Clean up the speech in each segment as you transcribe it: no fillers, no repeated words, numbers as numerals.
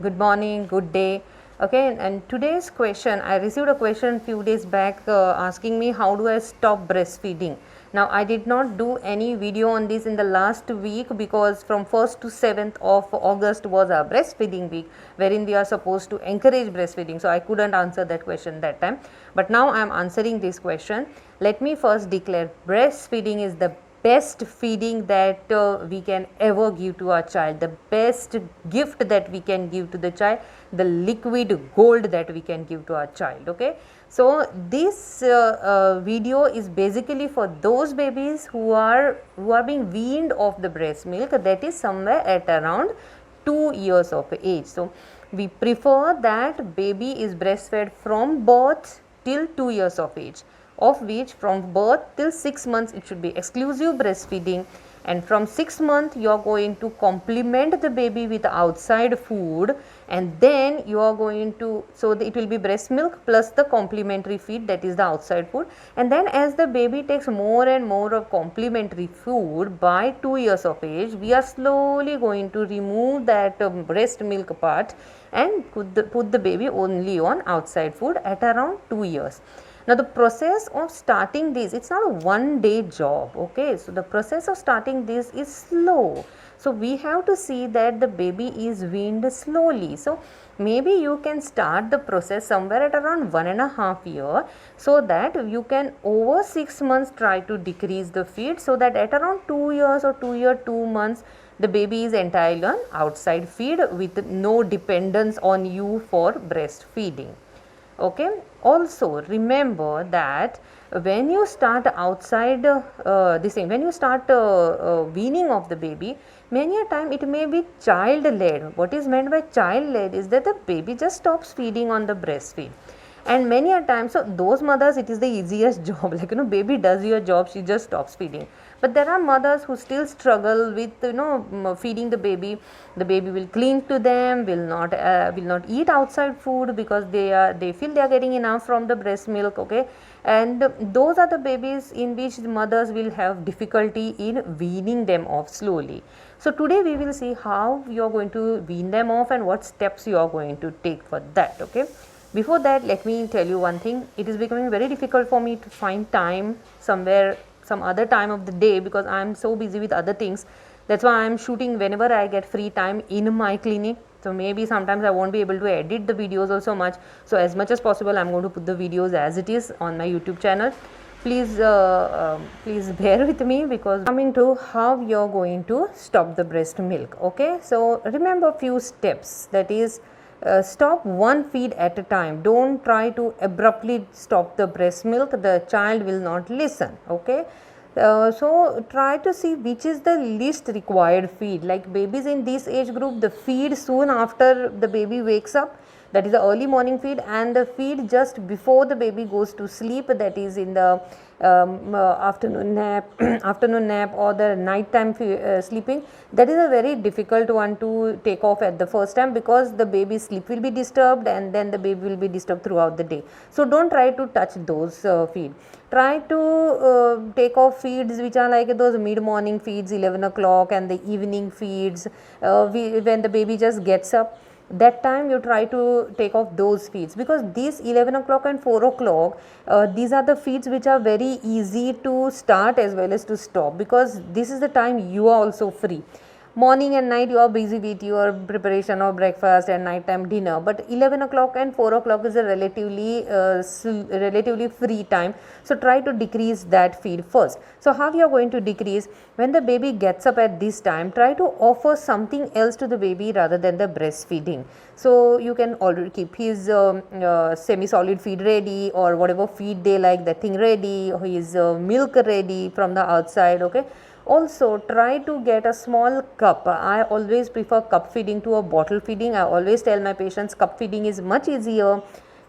good morning, good day. Okay, and today's question, I received a question few days back asking me how do I stop breastfeeding. Now I did not do any video on this in the last week because from 1st to 7th of August was our breastfeeding week wherein we are supposed to encourage breastfeeding. So I couldn't answer that question that time, but now I am answering this question. Let me first declare breastfeeding is the best feeding that we can ever give to our child, the best gift that we can give to the child, the liquid gold that we can give to our child. Okay, so this video is basically for those babies who are being weaned off the breast milk, that is somewhere at around 2 years of age. So we prefer that baby is breastfed from birth till 2 years of age, of which from birth till 6 months it should be exclusive breastfeeding, and from 6 months you are going to complement the baby with outside food, and then you are going to, so it will be breast milk plus the complementary feed, that is the outside food. And then as the baby takes more and more of complementary food, by 2 years of age we are slowly going to remove that breast milk part and put the baby only on outside food at around 2 years. Now the process of starting this, it's not a one day job. Okay, so the process of starting this is slow, so we have to see that the baby is weaned slowly. So maybe you can start the process somewhere at around 1.5 years, so that you can over 6 months try to decrease the feed, so that at around 2 years or 2 months the baby is entirely on outside feed with no dependence on you for breastfeeding. Okay, also remember that when you start outside this thing, when you start weaning of the baby, many a time it may be child led. What is meant by child led is that the baby just stops feeding on the breastfeed, and many a time, so those mothers, it is the easiest job, like baby does your job, she just stops feeding. But there are mothers who still struggle with feeding the baby. The baby will cling to them, will not eat outside food because they feel they are getting enough from the breast milk. Okay, and those are the babies in which the mothers will have difficulty in weaning them off slowly. So today we will see how you are going to wean them off and what steps you are going to take for that. Okay, before that, let me tell you one thing. It is becoming very difficult for me to find time somewhere, some other time of the day, because I am so busy with other things. That's why I am shooting whenever I get free time in my clinic. So maybe sometimes I won't be able to edit the videos also much. So as much as possible, I am going to put the videos as it is on my YouTube channel. Please bear with me, because coming to how you are going to stop the breast milk. Okay, so remember few steps, that is, stop one feed at a time. Don't try to abruptly stop the breast milk, the child will not listen. Okay, so try to see which is the least required feed. Like babies in this age group, the feed soon after the baby wakes up, that is the early morning feed, and the feed just before the baby goes to sleep, that is in the afternoon nap afternoon nap or the night time sleeping. That is a very difficult one to take off at the first time, because the baby's sleep will be disturbed and then the baby will be disturbed throughout the day. So don't try to touch those feed. Try to take off feeds which are like those mid morning feeds, 11 o'clock, and the evening feeds when the baby just gets up. That time you try to take off those feeds, because these 11 o'clock and 4 o'clock, these are the feeds which are very easy to start as well as to stop, because this is the time you are also free. Morning and night you are busy with your preparation of breakfast and night time dinner, but 11 o'clock and 4 o'clock is a relatively free time. So try to decrease that feed first. So how you are going to decrease? When the baby gets up at this time, try to offer something else to the baby rather than the breastfeeding. So you can already keep his semi-solid feed ready, or whatever feed they like, that thing ready, or his milk ready from the outside. Okay, also try to get a small cup. I always prefer cup feeding to a bottle feeding. I always tell my patients cup feeding is much easier.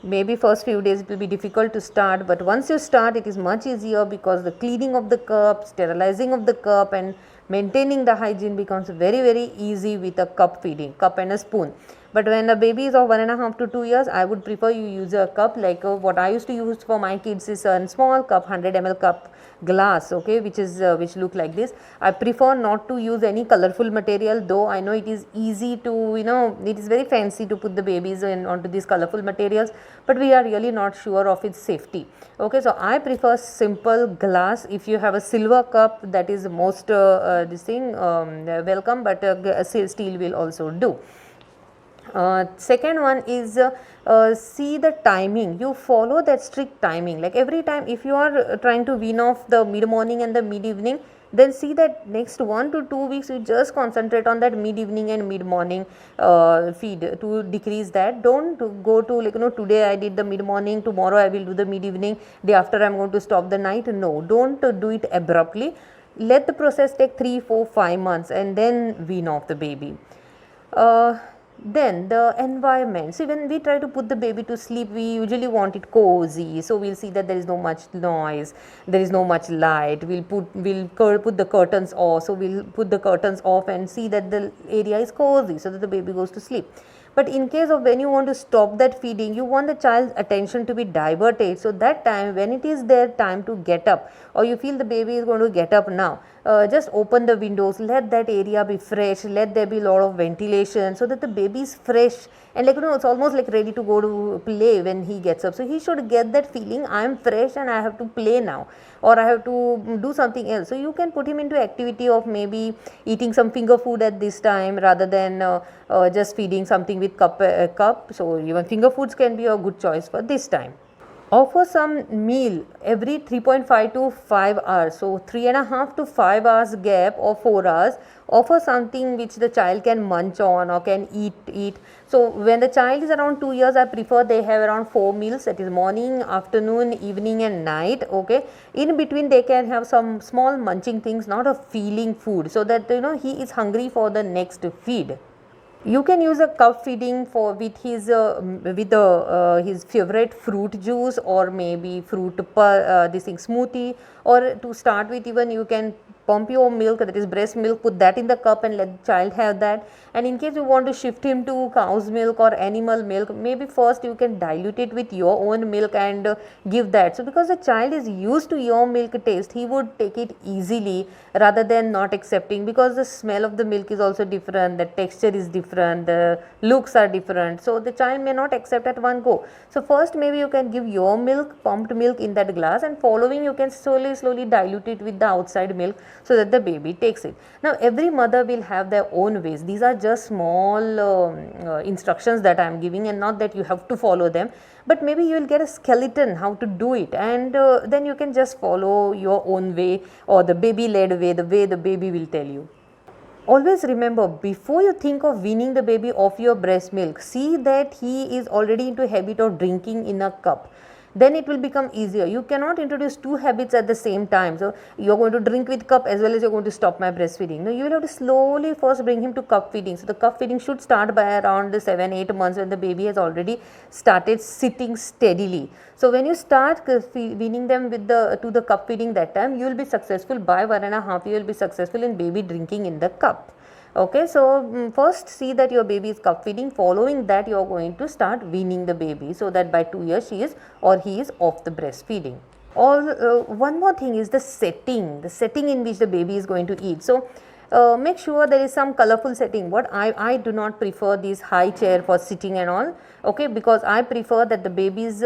Maybe first few days it will be difficult to start, but once you start it is much easier, because the cleaning of the cup, sterilizing of the cup, and maintaining the hygiene becomes very easy with a cup feeding, cup and a spoon. But when the baby is of 1.5 to 2 years, I would prefer you use a cup like what I used to use for my kids is a small cup, 100 ml cup glass, okay, which look like this. I prefer not to use any colorful material, though I know it is easy to, it is very fancy to put the babies onto these colorful materials, but we are really not sure of its safety. Okay, so I prefer simple glass. If you have a silver cup, that is most welcome, but steel will also do. Second one is see the timing. You follow that strict timing, like every time if you are trying to wean off the mid morning and the mid evening, then see that next 1 to 2 weeks you just concentrate on that mid evening and mid morning feed to decrease that. Don't go to like today I did the mid morning, tomorrow I will do the mid evening, day after I am going to stop the night. No, don't do it abruptly. Let the process take 3, 4, 5 months and then wean off the baby. Then the environment. See, when we try to put the baby to sleep, we usually want it cozy. So we'll see that there is no much noise, there is no much light. We'll put the curtains off. So we'll put the curtains off and see that the area is cozy so that the baby goes to sleep. But in case of when you want to stop that feeding, you want the child's attention to be diverted. So that time, when it is their time to get up, or you feel the baby is going to get up now, just open the windows, let that area be fresh, let there be a lot of ventilation so that the baby is fresh and it's almost like ready to go to play when he gets up. So he should get that feeling, I am fresh and I have to play now, or I have to do something else. So you can put him into activity of maybe eating some finger food at this time rather than just feeding something with cup. So even finger foods can be a good choice for this time. Offer some meal every 3.5 to 5 hours. So 3.5 to 5 hours gap or 4 hours. Offer something which the child can munch on or can eat. So when the child is around 2 years, I prefer they have around 4 meals, that is morning, afternoon, evening and night. Okay, in between they can have some small munching things, not a feeling food, so that he is hungry for the next feed. You can use a cup feeding for with his favorite fruit juice, or maybe fruit smoothie, or to start with even you can pump your milk, that is breast milk, put that in the cup and let the child have that. And in case you want to shift him to cow's milk or animal milk, maybe first you can dilute it with your own milk and give that. So because the child is used to your milk taste, he would take it easily rather than not accepting, because the smell of the milk is also different, the texture is different, the looks are different, so the child may not accept at one go. So first maybe you can give your milk, pumped milk in that glass, and following you can slowly dilute it with the outside milk so that the baby takes it. Now every mother will have their own ways. These are just small instructions that I am giving, and not that you have to follow them, but maybe you will get a skeleton how to do it, and then you can just follow your own way, or the baby led way, the way the baby will tell you. Always remember, before you think of weaning the baby off your breast milk, see that he is already into a habit of drinking in a cup. Then it will become easier. You cannot introduce two habits at the same time. So you are going to drink with cup as well as you are going to stop my breastfeeding. No, you will have to slowly first bring him to cup feeding. So the cup feeding should start by around 7-8 months, when the baby has already started sitting steadily. So when you start weaning them with to the cup feeding, that time you will be successful. By 1.5 you will be successful in baby drinking in the cup. Okay, so first see that your baby is cup feeding. Following that, you are going to start weaning the baby, so that by 2 years she is or he is off the breastfeeding. Or one more thing is the setting in which the baby is going to eat. So make sure there is some colorful setting. What I do not prefer these high chair for sitting and all, okay, because I prefer that the baby's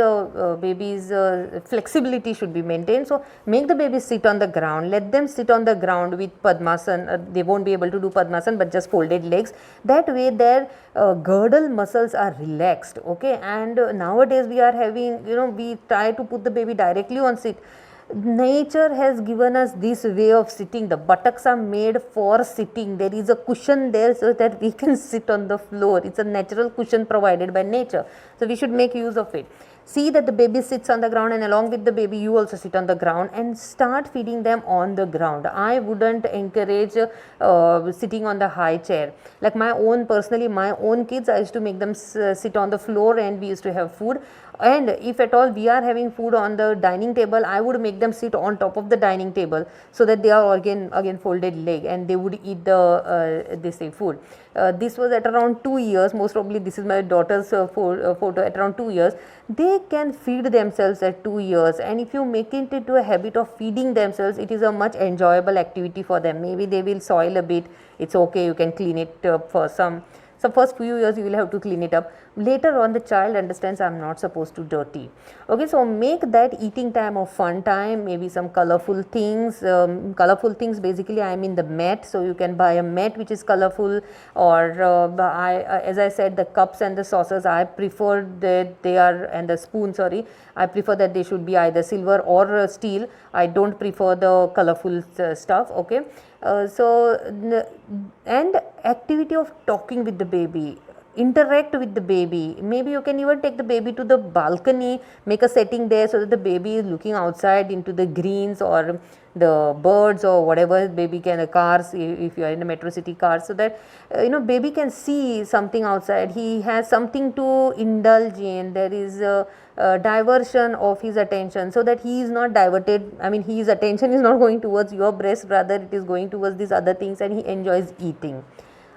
flexibility should be maintained. So make the baby sit on the ground, let them sit on the ground with Padmasan. They won't be able to do Padmasan, but just folded legs. That way their girdle muscles are relaxed, okay. And nowadays we are having, we try to put the baby directly on sit. Nature has given us this way of sitting. The buttocks are made for sitting. There is a cushion there so that we can sit on the floor. It's a natural cushion provided by nature. So we should make use of it. see that the baby sits on the ground, and along with the baby you also sit on the ground, and start feeding them on the ground. I wouldn't encourage sitting on the high chair. Like personally my own kids, I used to make them sit on the floor, and we used to have food. And if at all we are having food on the dining table, I would make them sit on top of the dining table, so that they are again folded leg, and they would eat the this food. This was at around 2 years. Most probably this is my daughter's photo at around 2 years. They can feed themselves at 2 years, and if you make it into a habit of feeding themselves, it is a much enjoyable activity for them. Maybe they will soil a bit, it's okay, you can clean it up for some. So first few years you will have to clean it up. Later on the child understands I'm not supposed to dirty. Okay, so make that eating time a fun time. Maybe some colorful things. Colorful things, basically I mean the mat. So you can buy a mat which is colorful, or as I said, the cups and the saucers, I prefer that they are, and the spoon, sorry, I prefer that they should be either silver or steel. I don't prefer the colorful stuff. Okay. And activity of talking with the baby, interact with the baby. Maybe you can even take the baby to the balcony, make a setting there, so that the baby is looking outside into the greens or the birds or whatever. Baby can cars, if you are in a metro city car, so that baby can see something outside. He has something to indulge in. There is a diversion of his attention, so that he is not diverted. I mean, his attention is not going towards your breast, rather it is going towards these other things, and he enjoys eating.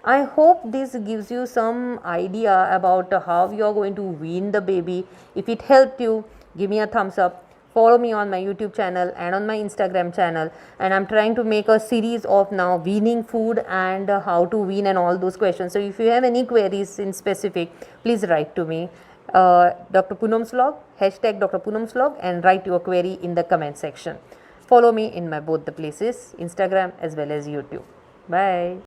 I hope this gives you some idea about how you are going to wean the baby. If it helped you, give me a thumbs up. Follow me on my YouTube channel and on my Instagram channel, and I'm trying to make a series of now weaning food and how to wean and all those questions. So if you have any queries in specific, please write to me, Dr. Poonam's vlog, hashtag Dr. Poonam's vlog, and write your query in the comment section. Follow me in my both the places, Instagram as well as YouTube. Bye.